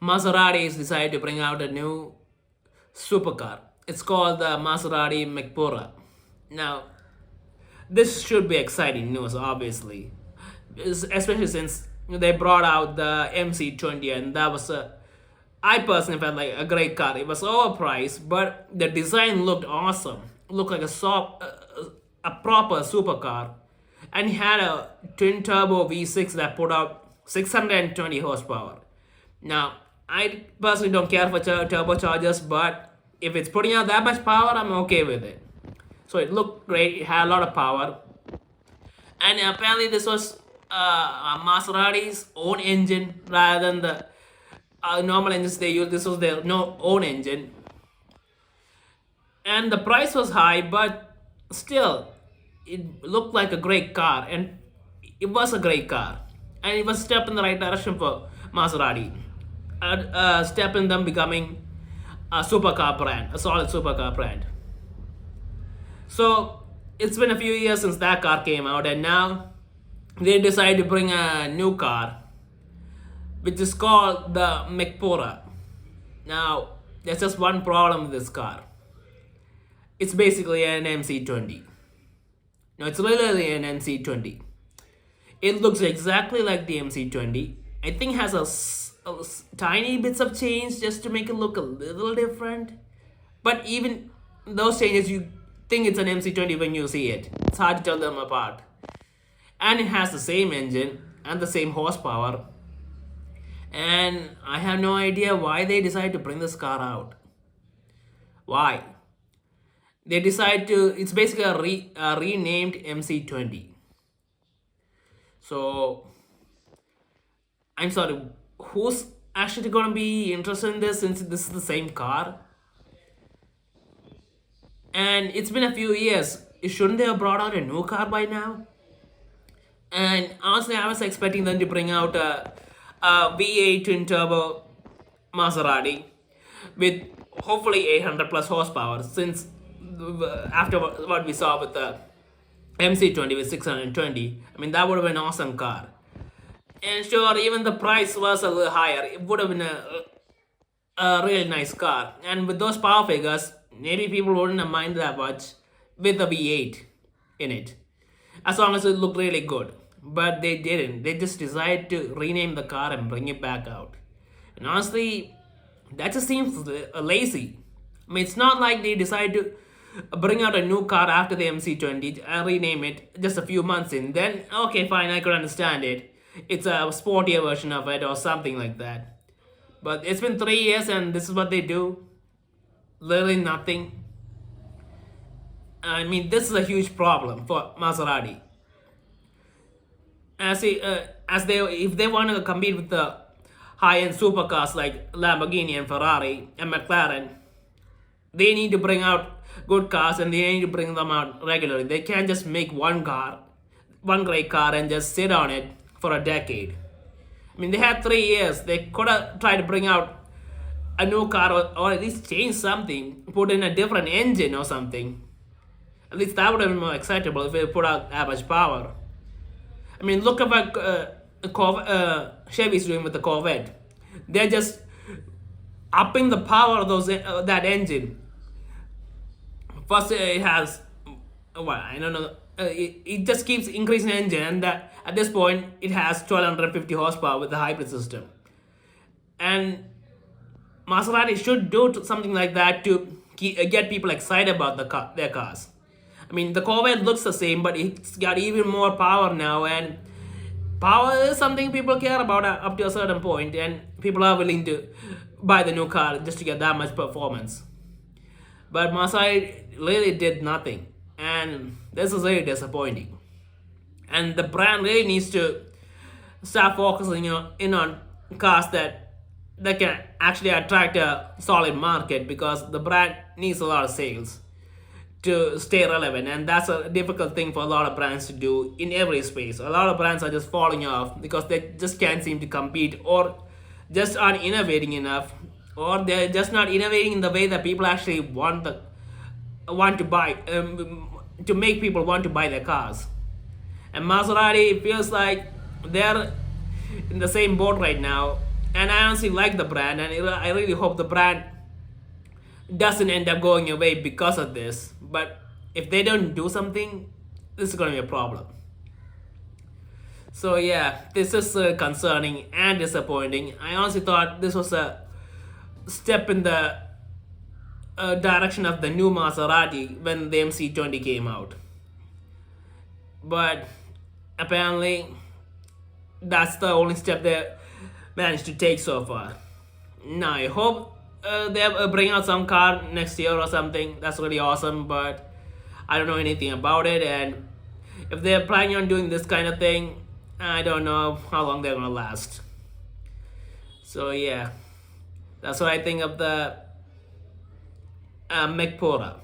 Maserati has decided to bring out a new supercar. It's called the Maserati Mcpora. Now, this should be exciting news, obviously, especially since they brought out the MC20, and that was a. I personally felt like a great car. It was overpriced, but the design looked awesome. It looked like a proper supercar, and it had a twin turbo V6 that put out 620 horsepower. Now, I personally don't care for turbochargers, but if it's putting out that much power, I'm okay with it. So it looked great. It had a lot of power, and apparently this was Maserati's own engine rather than the normal engines they use. This was their no own engine, and the price was high, but still, it looked like a great car, and it was a great car, and it was a step in the right direction for Maserati, a step in them becoming a supercar brand, a solid supercar brand. So it's been a few years since that car came out, and now they decided to bring a new car, which is called the Mcpora. Now, there's just one problem with this car. It's basically an MC20. No, it's literally an MC20. It looks exactly like the MC20. I think it has tiny bits of change just to make it look a little different. But even those changes, you think it's an MC20 when you see it. It's hard to tell them apart. And it has the same engine and the same horsepower. And I have no idea why they decided to bring this car out. Why? They decide to. It's basically a renamed MC20. So I'm sorry. Who's actually gonna be interested in this since this is the same car? And it's been a few years. Shouldn't they have brought out a new car by now? And honestly, I was expecting them to bring out a V8 twin turbo Maserati with hopefully 800 plus horsepower, since after what we saw with the MC20 with 620, I mean, that would have been an awesome car. And sure, even the price was a little higher. It would have been a really nice car. And with those power figures, maybe people wouldn't have minded that much with the V8 in it, as long as it looked really good. But they didn't. They just decided to rename the car and bring it back out. And honestly, that just seems lazy. I mean, it's not like they decided to bring out a new car after the MC20 and rename it just a few months in. Then, okay, fine, I could understand it. It's a sportier version of it or something like that. But it's been 3 years and this is what they do. Literally nothing. I mean, this is a huge problem for Maserati. As they if they want to compete with the high-end supercars like Lamborghini and Ferrari and McLaren, they need to bring out good cars and they need to bring them out regularly. They can't just make one great car, and just sit on it for a decade. I mean, they had 3 years. They could have tried to bring out a new car, or at least change something, put in a different engine or something. At least that would have been more acceptable if they put out that much power. I mean, look at what Chevy's doing with the Corvette. They're just upping the power of that engine. First, it has, well, I don't know. It just keeps increasing the engine, and at this point, it has 1250 horsepower with the hybrid system. And Maserati should do something like that to get people excited about their cars. I mean, the Corvette looks the same, but it's got even more power now, and power is something people care about up to a certain point, and people are willing to buy the new car just to get that much performance. But Maserati really did nothing, and this is really disappointing. And the brand really needs to start focusing on cars that can actually attract a solid market, because the brand needs a lot of sales to stay relevant, and that's a difficult thing for a lot of brands to do in every space. A lot of brands are just falling off because they just can't seem to compete, or just aren't innovating enough, or they're just not innovating in the way that people actually want to buy, to make people want to buy their cars. And Maserati feels like they're in the same boat right now. And I honestly like the brand, and I really hope the brand doesn't end up going away because of this. But if they don't do something, this is gonna be a problem. So yeah, this is concerning and disappointing. I honestly thought this was a step in the direction of the new Maserati when the MC20 came out. But apparently, that's the only step they managed to take so far. Now I hope they bring out some car next year or something. That's really awesome, but I don't know anything about it. And if they're planning on doing this kind of thing, I don't know how long they're gonna last. So yeah, that's what I think of the Mekpora.